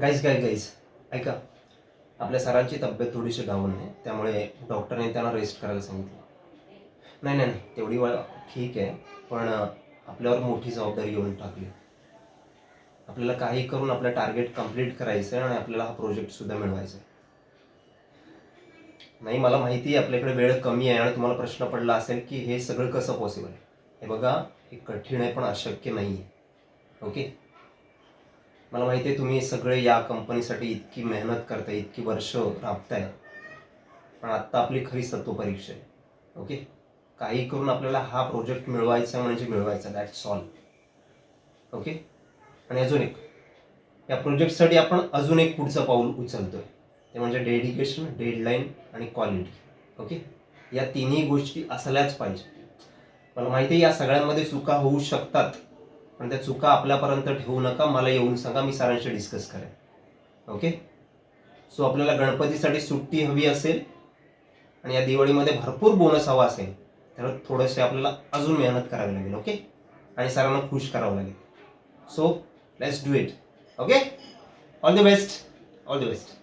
Guys ऐका, आपल्या सरांची तब्येत थोडीशी डाऊन आहे, त्यामुळे डॉक्टरने त्यांना रेस्ट करायला सांगितलं. नाही, तेवढी ठीक आहे, पण आपल्यावर मोठी जबाबदारी येऊन टाकली. आपल्याला काही करून आपलं टार्गेट कंप्लीट करायचं आहे आणि आपल्याला हा प्रोजेक्ट सुद्धा मिळवायचा आहे. नाही, मला माहिती आहे आपल्याकडे वेळ कमी आहे आणि तुम्हाला प्रश्न पडला असेल की हे सगळं कसं पॉसिबल आहे. हे बघा, हे कठीण आहे पण अशक्य नाही आहे. ओके, मला माहिती आहे तुम्ही सगळे या कंपनीसाठी इतकी मेहनत करताय, इतकी वर्ष राबताय, पण आत्ता आपली खरी सत्वपरीक्षा आहे. ओके, काही करून आपल्याला हा प्रोजेक्ट मिळवायचा म्हणजे मिळवायचा, दॅट्स ऑल. ओके, आणि अजून एक, या प्रोजेक्टसाठी आपण अजून एक पुढचं पाऊल उचलतोय, ते म्हणजे डेडिकेशन, डेडलाईन आणि क्वालिटी. ओके, या तिन्ही गोष्टी असल्याच पाहिजे. मला माहिती आहे या सगळ्यांमध्ये चुका होऊ शकतात, पण त्या चुका आपल्यापर्यंत ठेवू नका, मला येऊन सांगा, मी सरांशी डिस्कस करेन. ओके, सो आपल्याला गणपतीसाठी सुट्टी हवी असेल आणि या दिवाळीमध्ये भरपूर बोनस हवा असेल तर थोडेसे आपल्याला अजून मेहनत करावी लागेल. ओके, आणि सरांना खुश करावं लागेल. So let's do it. Okay, all the best.